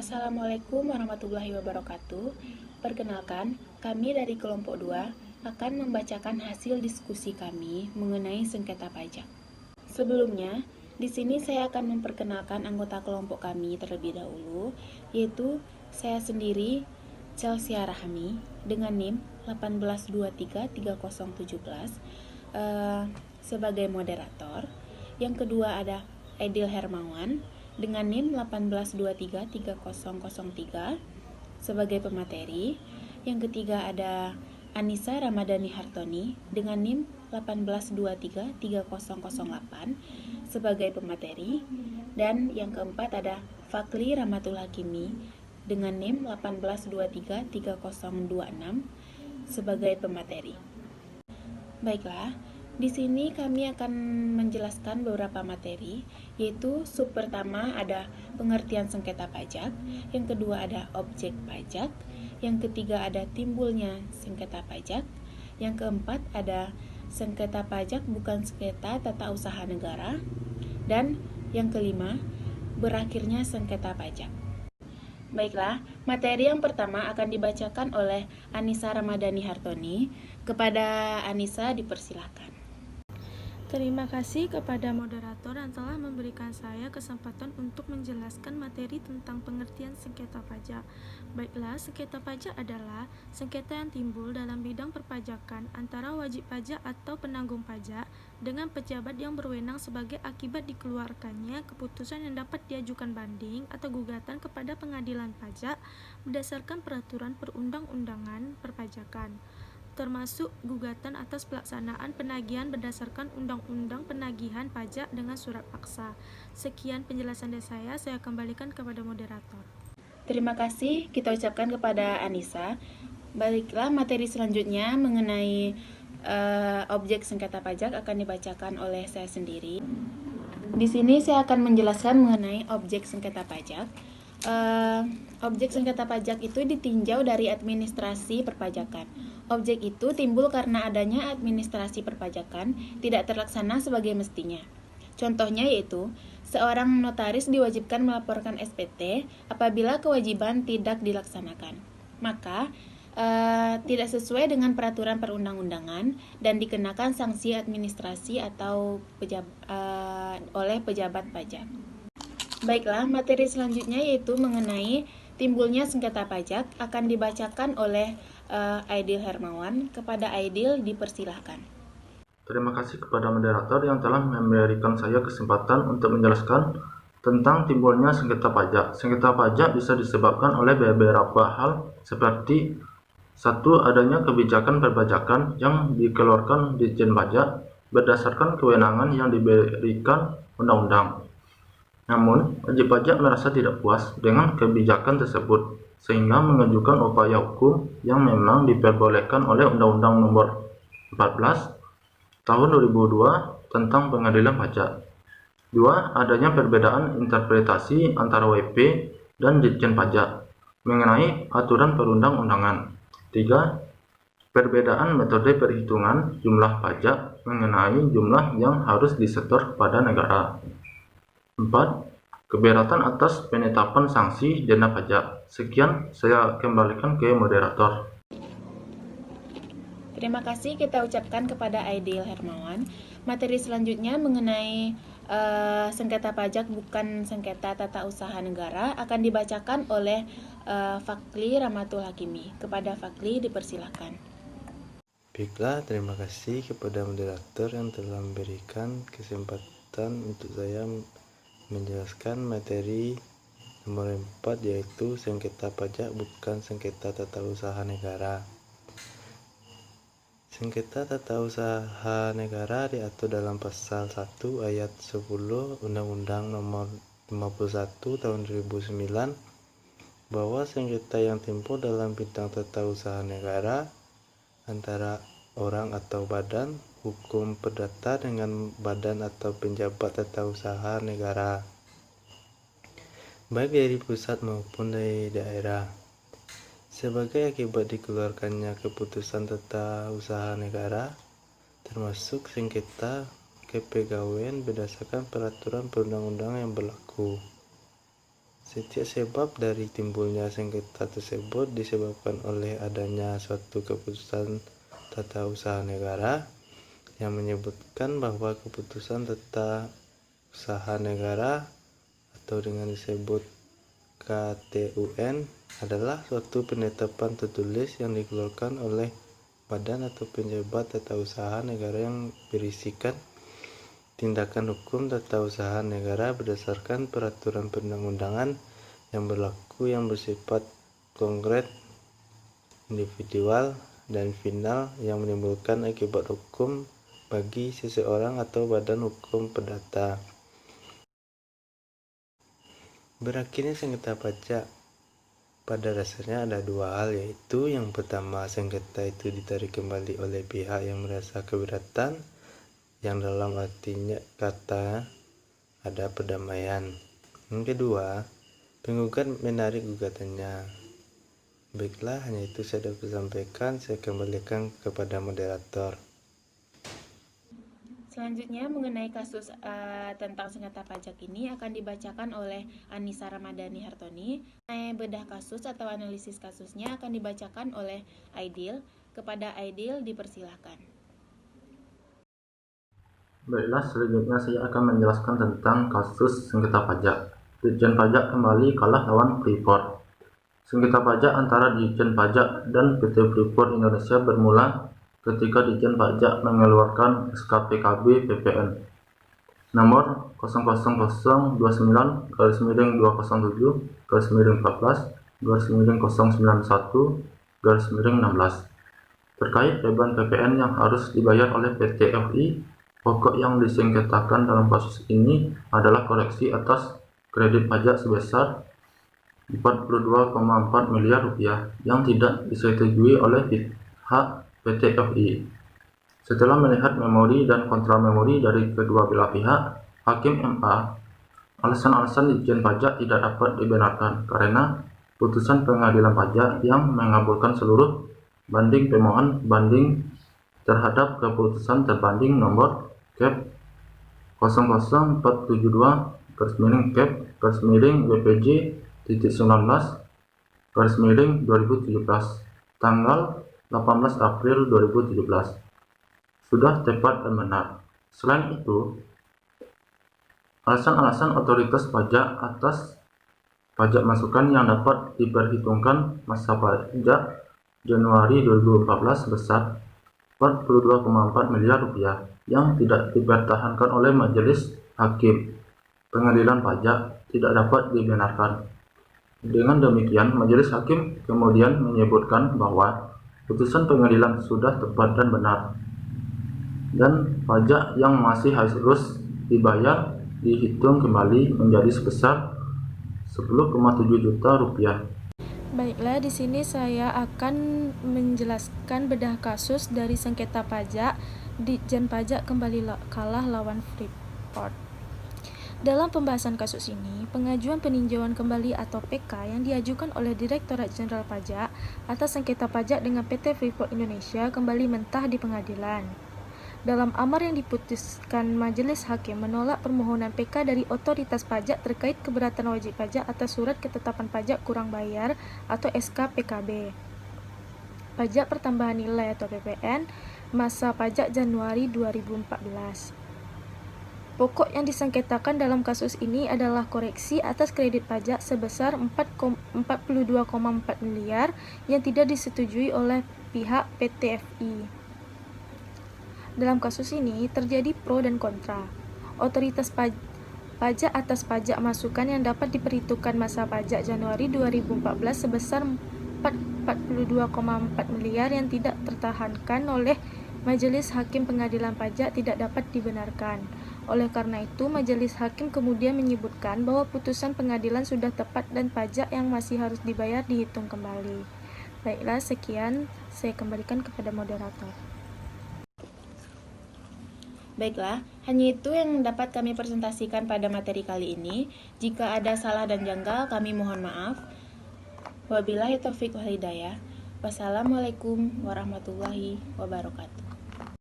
Assalamualaikum warahmatullahi wabarakatuh. Perkenalkan, kami dari kelompok 2 akan membacakan hasil diskusi kami mengenai sengketa pajak. Sebelumnya, di sini saya akan memperkenalkan anggota kelompok kami terlebih dahulu, yaitu saya sendiri, Chelsea Rahmi, dengan NIM 182330117 sebagai moderator. Yang kedua ada Aidil Hermawan dengan NIM 1823303 sebagai pemateri. Yang ketiga ada Anissa Ramadhani Hartoni dengan NIM 1823308 sebagai pemateri. Dan yang keempat ada Fakli Ramatul Hakimi dengan NIM 1823326 sebagai pemateri. Baiklah, di sini kami akan menjelaskan beberapa materi, yaitu sub pertama ada pengertian sengketa pajak, yang kedua ada objek pajak, yang ketiga ada timbulnya sengketa pajak, yang keempat ada sengketa pajak bukan sengketa tata usaha negara, dan yang kelima berakhirnya sengketa pajak. Baiklah, materi yang pertama akan dibacakan oleh Anissa Ramadhani Hartoni. Kepada Anissa dipersilakan. Terima kasih kepada moderator yang telah memberikan saya kesempatan untuk menjelaskan materi tentang pengertian sengketa pajak. Baiklah, sengketa pajak adalah sengketa yang timbul dalam bidang perpajakan antara wajib pajak atau penanggung pajak dengan pejabat yang berwenang sebagai akibat dikeluarkannya keputusan yang dapat diajukan banding atau gugatan kepada pengadilan pajak berdasarkan peraturan perundang-undangan perpajakan, termasuk gugatan atas pelaksanaan penagihan berdasarkan Undang-Undang Penagihan Pajak dengan surat paksa. Sekian penjelasan dari saya kembalikan kepada moderator. Terima kasih kita ucapkan kepada Anissa. Baiklah, materi selanjutnya mengenai objek sengketa pajak akan dibacakan oleh saya sendiri. Di sini saya akan menjelaskan mengenai objek sengketa pajak. Objek sengketa pajak itu ditinjau dari administrasi perpajakan. Objek itu timbul karena adanya administrasi perpajakan tidak terlaksana sebagai mestinya. Contohnya yaitu, seorang notaris diwajibkan melaporkan SPT apabila kewajiban tidak dilaksanakan. Maka, tidak sesuai dengan peraturan perundang-undangan dan dikenakan sanksi administrasi atau oleh pejabat pajak. Baiklah, materi selanjutnya yaitu mengenai timbulnya sengketa pajak akan dibacakan oleh Aidil Hermawan. Kepada Aidil dipersilahkan. Terima kasih kepada moderator yang telah memberikan saya kesempatan untuk menjelaskan tentang timbulnya sengketa pajak. Sengketa pajak bisa disebabkan oleh beberapa hal seperti: 1. Adanya kebijakan perpajakan yang dikeluarkan Ditjen Pajak berdasarkan kewenangan yang diberikan undang-undang. Namun, wajib pajak merasa tidak puas dengan kebijakan tersebut, sehingga mengajukan upaya hukum yang memang diperbolehkan oleh Undang-Undang Nomor 14 Tahun 2002 tentang Pengadilan Pajak. 2. Adanya perbedaan interpretasi antara WP dan Ditjen Pajak mengenai aturan perundang-undangan. 3. Perbedaan metode perhitungan jumlah pajak mengenai jumlah yang harus disetor kepada negara. 4. Keberatan atas penetapan sanksi denda pajak. Sekian, saya kembalikan ke moderator. Terima kasih kita ucapkan kepada Aidil Hermawan. Materi selanjutnya mengenai sengketa pajak bukan sengketa tata usaha negara akan dibacakan oleh Fakli Ramatul Hakimi. Kepada Fakli dipersilakan. Baiklah, terima kasih kepada moderator yang telah memberikan kesempatan untuk saya menjelaskan materi nomor 4, yaitu sengketa pajak bukan sengketa tata usaha negara. Sengketa tata usaha negara diatur dalam pasal 1 ayat 10 Undang-Undang Nomor 51 Tahun 2009 bahwa sengketa yang timbul dalam bidang tata usaha negara antara orang atau badan hukum perdata dengan badan atau penjabat tata usaha negara, baik dari pusat maupun dari daerah, sebagai akibat dikeluarkannya keputusan tata usaha negara, termasuk sengketa kepegawaian berdasarkan peraturan perundang-undangan yang berlaku. Setiap sebab dari timbulnya sengketa tersebut disebabkan oleh adanya suatu keputusan tata usaha negara yang menyebutkan bahwa keputusan tata usaha negara atau dengan disebut KTUN adalah suatu penetapan tertulis yang dikeluarkan oleh badan atau pejabat tata usaha negara yang berisikan tindakan hukum tata usaha negara berdasarkan peraturan perundang-undangan yang berlaku yang bersifat konkret, individual, dan final yang menimbulkan akibat hukum bagi seseorang atau badan hukum perdata. Berakhirnya sengketa pajak pada dasarnya ada dua hal, yaitu yang pertama, sengketa itu ditarik kembali oleh pihak yang merasa keberatan, yang dalam artinya kata ada perdamaian. Yang kedua, penggugat menarik gugatannya. Baiklah, hanya itu saya dapat sampaikan. Saya kembalikan kepada moderator. Selanjutnya mengenai kasus tentang sengketa pajak ini akan dibacakan oleh Anissa Ramadhani Hartoni. Bedah kasus atau analisis kasusnya akan dibacakan oleh Aidil. Kepada Aidil dipersilahkan. Baiklah, selanjutnya saya akan menjelaskan tentang kasus sengketa pajak. Ditjen Pajak kembali kalah lawan Freeport. Sengketa pajak antara Ditjen Pajak dan PT Freeport Indonesia bermula ketika Ditjen Pajak mengeluarkan SKPKB PPN nomor 00029/2014/091/16 terkait beban PPN yang harus dibayar oleh PT FI. Pokok yang disengketakan dalam kasus ini adalah koreksi atas kredit pajak sebesar 42,4 miliar rupiah yang tidak disetujui oleh pihak PT FI. Setelah melihat memori dan kontra memori dari kedua belah pihak, Hakim MA, alasan-alasan Ditjen Pajak tidak dapat dibenarkan karena putusan pengadilan pajak yang mengabulkan seluruh banding pemohon banding terhadap keputusan terbanding nomor Kep 00472/WPJ-19/2017 tanggal 18 April 2017 sudah tepat dan benar. Selain itu, alasan-alasan otoritas pajak atas pajak masukan yang dapat diperhitungkan masa pajak Januari 2014 sebesar 42,4 miliar rupiah yang tidak dipertahankan oleh Majelis Hakim Pengadilan Pajak tidak dapat dibenarkan. Dengan demikian, Majelis Hakim kemudian menyebutkan bahwa putusan pengadilan sudah tepat dan benar, dan pajak yang masih harus dibayar dihitung kembali menjadi sebesar 10,7 juta rupiah. Baiklah, di sini saya akan menjelaskan bedah kasus dari sengketa pajak Ditjen Pajak kembali kalah lawan Freeport. Dalam pembahasan kasus ini, pengajuan peninjauan kembali atau PK yang diajukan oleh Direktorat Jenderal Pajak atas sengketa pajak dengan PT Freeport Indonesia kembali mentah di pengadilan. Dalam amar yang diputuskan, Majelis Hakim menolak permohonan PK dari otoritas pajak terkait keberatan wajib pajak atas surat ketetapan pajak kurang bayar atau SKPKB. Pajak pertambahan nilai atau PPN masa pajak Januari 2014. Pokok yang disengketakan dalam kasus ini adalah koreksi atas kredit pajak sebesar 42,4 miliar yang tidak disetujui oleh pihak PT FI. Dalam kasus ini terjadi pro dan kontra. Otoritas pajak atas pajak masukan yang dapat diperhitungkan masa pajak Januari 2014 sebesar 42,4 miliar yang tidak tertahankan oleh Majelis Hakim Pengadilan Pajak tidak dapat dibenarkan. Oleh karena itu, Majelis Hakim kemudian menyebutkan bahwa putusan pengadilan sudah tepat dan pajak yang masih harus dibayar dihitung kembali. Baiklah, sekian saya kembalikan kepada moderator. Baiklah, hanya itu yang dapat kami presentasikan pada materi kali ini. Jika ada salah dan janggal, kami mohon maaf. Wabillahi taufiq wal hidayah. Wassalamualaikum warahmatullahi wabarakatuh.